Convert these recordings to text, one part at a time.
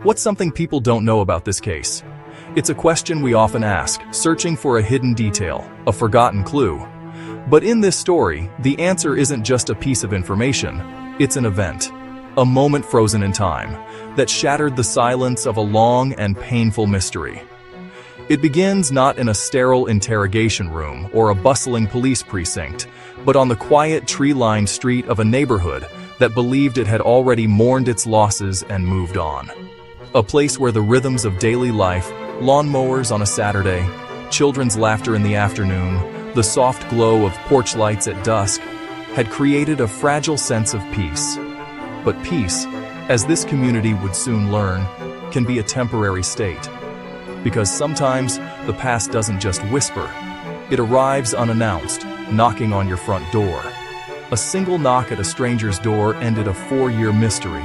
What's something people don't know about this case? It's a question we often ask, searching for a hidden detail, a forgotten clue. But in this story, the answer isn't just a piece of information, it's an event. A moment frozen in time, that shattered the silence of a long and painful mystery. It begins not in a sterile interrogation room or a bustling police precinct, but on the quiet tree-lined street of a neighborhood that believed it had already mourned its losses and moved on. A place where the rhythms of daily life, lawnmowers on a Saturday, children's laughter in the afternoon, the soft glow of porch lights at dusk, had created a fragile sense of peace. But peace, as this community would soon learn, can be a temporary state. Because sometimes the past doesn't just whisper, it arrives unannounced, knocking on your front door. A single knock at a stranger's door ended a 4-year mystery.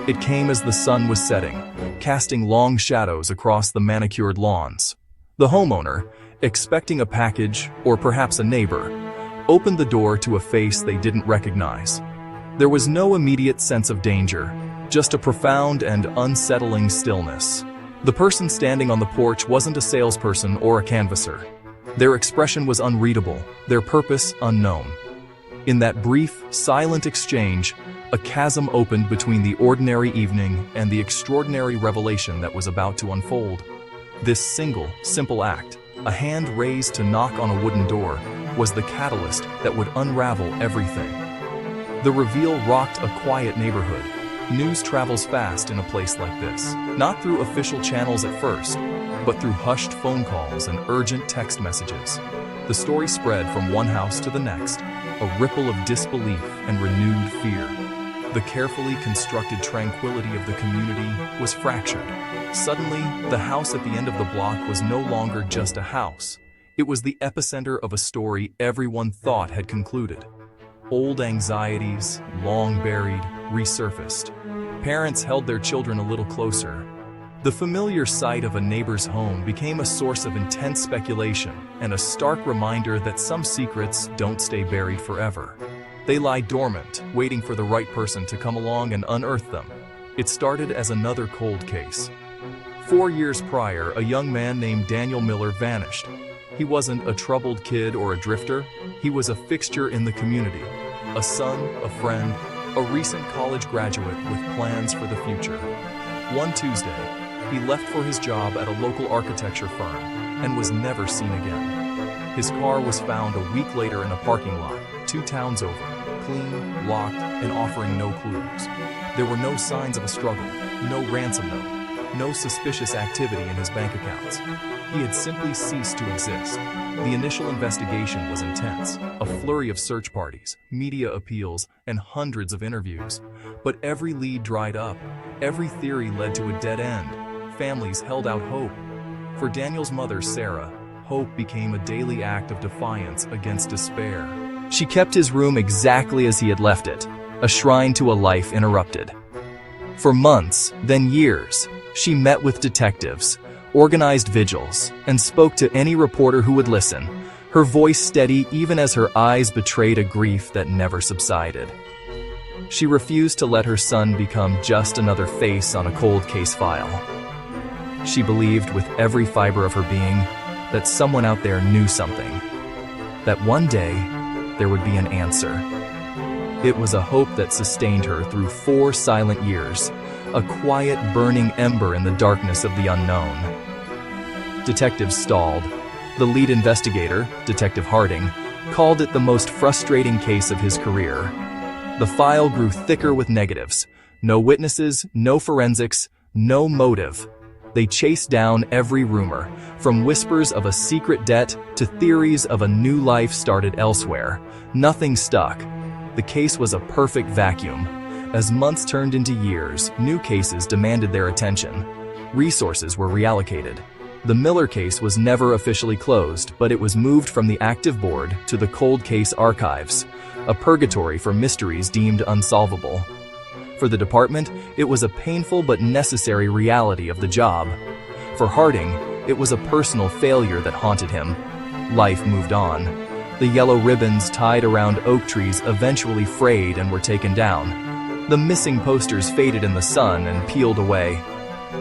It came as the sun was setting, casting long shadows across the manicured lawns. The homeowner, expecting a package or perhaps a neighbor, opened the door to a face they didn't recognize. There was no immediate sense of danger, just a profound and unsettling stillness. The person standing on the porch wasn't a salesperson or a canvasser. Their expression was unreadable, their purpose unknown. In that brief, silent exchange, a chasm opened between the ordinary evening and the extraordinary revelation that was about to unfold. This single, simple act, a hand raised to knock on a wooden door, was the catalyst that would unravel everything. The reveal rocked a quiet neighborhood. News travels fast in a place like this, not through official channels at first, but through hushed phone calls and urgent text messages. The story spread from one house to the next, a ripple of disbelief and renewed fear. The carefully constructed tranquility of the community was fractured. Suddenly, the house at the end of the block was no longer just a house. It was the epicenter of a story everyone thought had concluded. Old anxieties, long buried, resurfaced. Parents held their children a little closer. The familiar sight of a neighbor's home became a source of intense speculation and a stark reminder that some secrets don't stay buried forever. They lie dormant, waiting for the right person to come along and unearth them. It started as another cold case. 4 years prior, a young man named Daniel Miller vanished. He wasn't a troubled kid or a drifter. He was a fixture in the community. A son, a friend, a recent college graduate with plans for the future. One Tuesday, he left for his job at a local architecture firm and was never seen again. His car was found a week later in a parking lot, 2 towns over, clean, locked, and offering no clues. There were no signs of a struggle, no ransom note, no suspicious activity in his bank accounts. He had simply ceased to exist. The initial investigation was intense, a flurry of search parties, media appeals, and hundreds of interviews. But every lead dried up. Every theory led to a dead end. Families held out hope. For Daniel's mother, Sarah, hope became a daily act of defiance against despair. She kept his room exactly as he had left it, a shrine to a life interrupted. For months, then years, she met with detectives, organized vigils, and spoke to any reporter who would listen, her voice steady even as her eyes betrayed a grief that never subsided. She refused to let her son become just another face on a cold case file. She believed with every fiber of her being that someone out there knew something, that one day there would be an answer. It was a hope that sustained her through 4 silent years, a quiet, burning ember in the darkness of the unknown. Detectives stalled. The lead investigator, Detective Harding, called it the most frustrating case of his career. The file grew thicker with negatives. No witnesses, no forensics, no motive. They chased down every rumor, from whispers of a secret debt to theories of a new life started elsewhere. Nothing stuck. The case was a perfect vacuum. As months turned into years, new cases demanded their attention. Resources were reallocated. The Miller case was never officially closed, but it was moved from the active board to the cold case archives, a purgatory for mysteries deemed unsolvable. For the department, it was a painful but necessary reality of the job. For Harding, it was a personal failure that haunted him. Life moved on. The yellow ribbons tied around oak trees eventually frayed and were taken down. The missing posters faded in the sun and peeled away.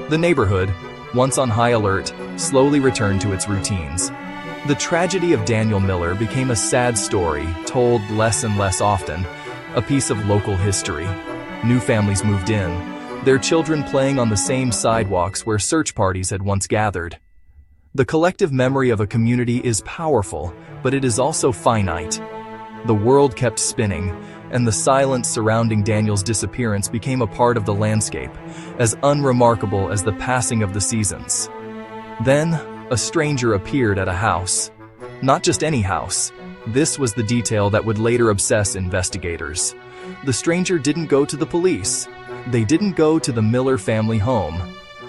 The neighborhood, once on high alert, slowly returned to its routines. The tragedy of Daniel Miller became a sad story, told less and less often, a piece of local history. New families moved in, their children playing on the same sidewalks where search parties had once gathered. The collective memory of a community is powerful, but it is also finite. The world kept spinning, and the silence surrounding Daniel's disappearance became a part of the landscape, as unremarkable as the passing of the seasons. Then, a stranger appeared at a house. Not just any house. This was the detail that would later obsess investigators. The stranger didn't go to the police. They didn't go to the Miller family home.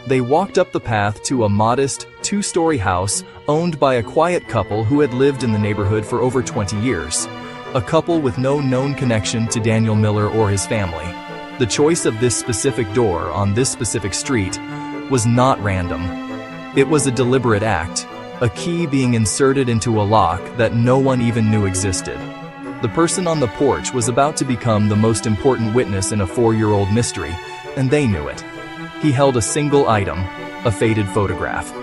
They walked up the path to a modest, two-story house owned by a quiet couple who had lived in the neighborhood for over 20 years. A couple with no known connection to Daniel Miller or his family. The choice of this specific door on this specific street was not random. It was a deliberate act, a key being inserted into a lock that no one even knew existed. The person on the porch was about to become the most important witness in a 4-year-old mystery, and they knew it. He held a single item, a faded photograph.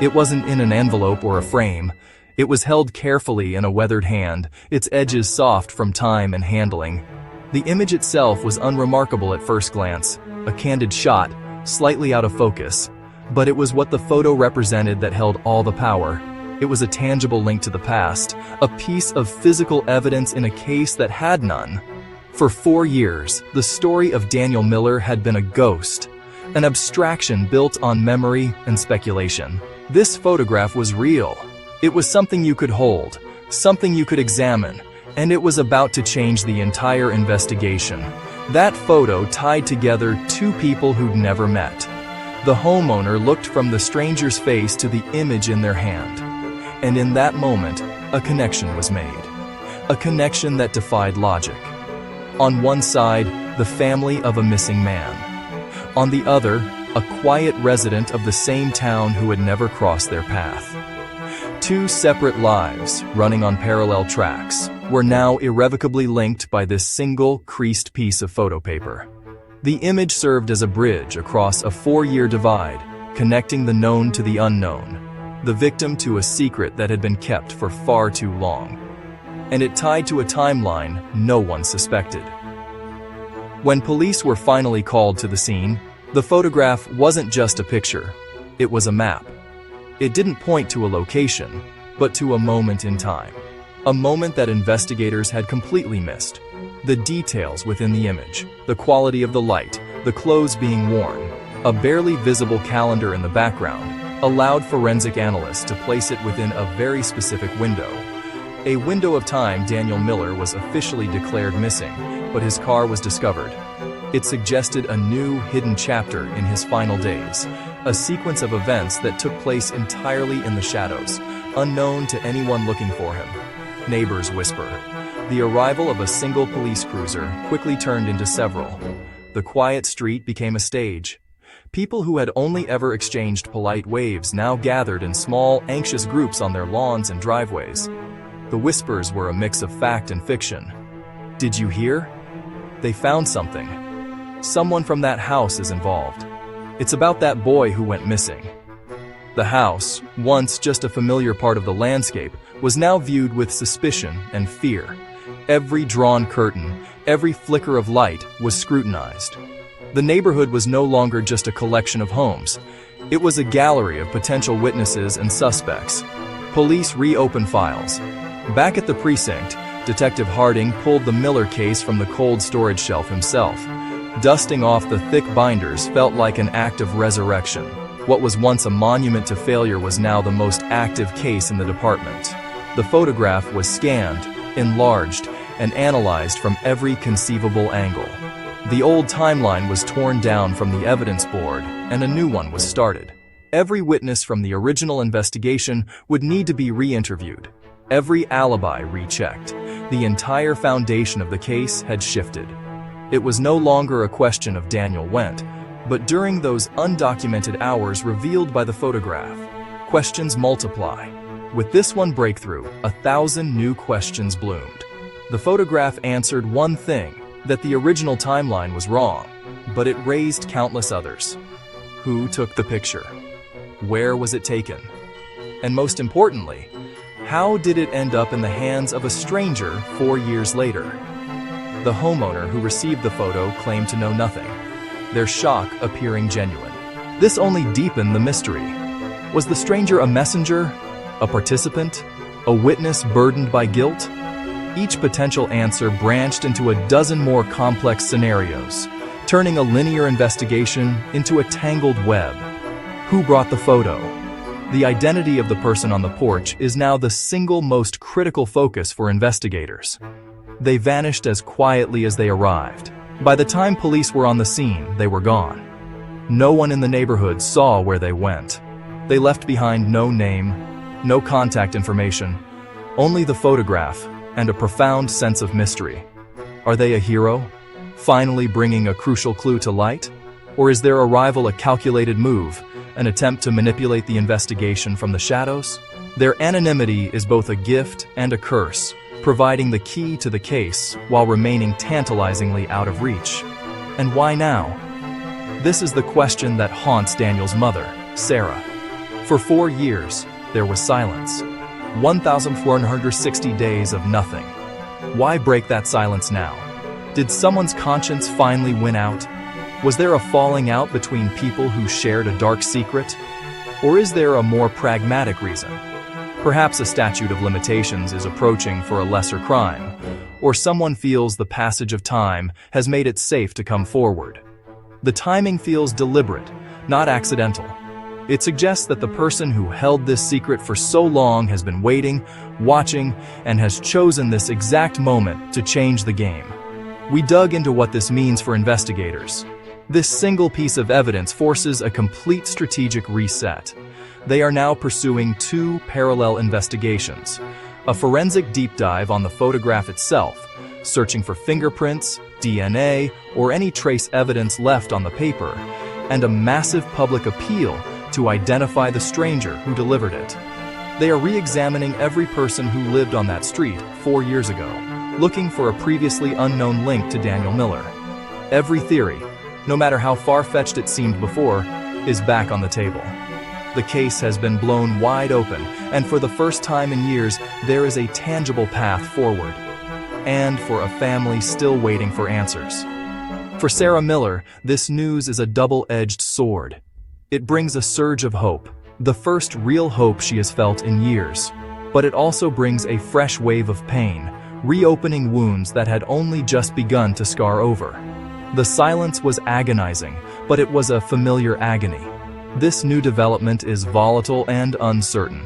It wasn't in an envelope or a frame. It was held carefully in a weathered hand, its edges soft from time and handling. The image itself was unremarkable at first glance, a candid shot, slightly out of focus. But it was what the photo represented that held all the power. It was a tangible link to the past, a piece of physical evidence in a case that had none. For 4 years, the story of Daniel Miller had been a ghost, an abstraction built on memory and speculation. This photograph was real. It was something you could hold, something you could examine, and it was about to change the entire investigation. That photo tied together two people who'd never met. The homeowner looked from the stranger's face to the image in their hand. And in that moment, a connection was made. A connection that defied logic. On one side, the family of a missing man. On the other, a quiet resident of the same town who had never crossed their path. Two separate lives, running on parallel tracks, were now irrevocably linked by this single, creased piece of photo paper. The image served as a bridge across a 4-year divide, connecting the known to the unknown, the victim to a secret that had been kept for far too long. And it tied to a timeline no one suspected. When police were finally called to the scene, the photograph wasn't just a picture, it was a map. It didn't point to a location, but to a moment in time. A moment that investigators had completely missed. The details within the image, the quality of the light, the clothes being worn, a barely visible calendar in the background, allowed forensic analysts to place it within a very specific window. A window of time Daniel Miller was officially declared missing, but his car was discovered. It suggested a new, hidden chapter in his final days, a sequence of events that took place entirely in the shadows, unknown to anyone looking for him. Neighbors whisper. The arrival of a single police cruiser quickly turned into several. The quiet street became a stage. People who had only ever exchanged polite waves now gathered in small, anxious groups on their lawns and driveways. The whispers were a mix of fact and fiction. Did you hear? They found something. Someone from that house is involved. It's about that boy who went missing. The house, once just a familiar part of the landscape, was now viewed with suspicion and fear. Every drawn curtain, every flicker of light was scrutinized. The neighborhood was no longer just a collection of homes. It was a gallery of potential witnesses and suspects. Police reopened files. Back at the precinct, Detective Harding pulled the Miller case from the cold storage shelf himself. Dusting off the thick binders felt like an act of resurrection. What was once a monument to failure was now the most active case in the department. The photograph was scanned, enlarged, and analyzed from every conceivable angle. The old timeline was torn down from the evidence board, and a new one was started. Every witness from the original investigation would need to be re-interviewed. Every alibi rechecked. The entire foundation of the case had shifted. It was no longer a question of Daniel went, but during those undocumented hours revealed by the photograph, questions multiply. With this one breakthrough, 1,000 new questions bloomed. The photograph answered one thing, that the original timeline was wrong, but it raised countless others. Who took the picture? Where was it taken? And most importantly, how did it end up in the hands of a stranger 4 years later? The homeowner who received the photo claimed to know nothing, their shock appearing genuine. This only deepened the mystery. Was the stranger a messenger, a participant, a witness burdened by guilt? Each potential answer branched into a dozen more complex scenarios, turning a linear investigation into a tangled web. Who brought the photo? The identity of the person on the porch is now the single most critical focus for investigators. They vanished as quietly as they arrived. By the time police were on the scene, they were gone. No one in the neighborhood saw where they went. They left behind no name, no contact information, only the photograph and a profound sense of mystery. Are they a hero, finally bringing a crucial clue to light? Or is their arrival a calculated move, an attempt to manipulate the investigation from the shadows? Their anonymity is both a gift and a curse, providing the key to the case while remaining tantalizingly out of reach. And why now? This is the question that haunts Daniel's mother, Sarah. For 4 years, there was silence. 1,460 days of nothing. Why break that silence now? Did someone's conscience finally win out? Was there a falling out between people who shared a dark secret? Or is there a more pragmatic reason? Perhaps a statute of limitations is approaching for a lesser crime, or someone feels the passage of time has made it safe to come forward. The timing feels deliberate, not accidental. It suggests that the person who held this secret for so long has been waiting, watching, and has chosen this exact moment to change the game. We dug into what this means for investigators. This single piece of evidence forces a complete strategic reset. They are now pursuing 2 parallel investigations: a forensic deep dive on the photograph itself, searching for fingerprints, DNA, or any trace evidence left on the paper, and a massive public appeal to identify the stranger who delivered it. They are re-examining every person who lived on that street 4 years ago, looking for a previously unknown link to Daniel Miller. Every theory, no matter how far-fetched it seemed before, is back on the table. The case has been blown wide open, and for the first time in years, there is a tangible path forward. And for a family still waiting for answers. For Sarah Miller, this news is a double-edged sword. It brings a surge of hope, the first real hope she has felt in years. But it also brings a fresh wave of pain, reopening wounds that had only just begun to scar over. The silence was agonizing, but it was a familiar agony. This new development is volatile and uncertain.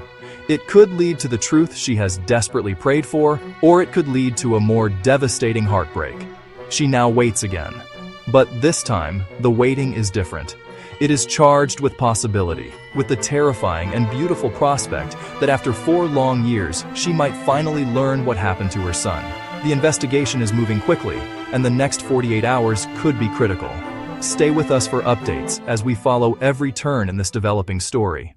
It could lead to the truth she has desperately prayed for, or it could lead to a more devastating heartbreak. She now waits again. But this time, the waiting is different. It is charged with possibility, with the terrifying and beautiful prospect that after 4 long years, she might finally learn what happened to her son. The investigation is moving quickly, and the next 48 hours could be critical. Stay with us for updates as we follow every turn in this developing story.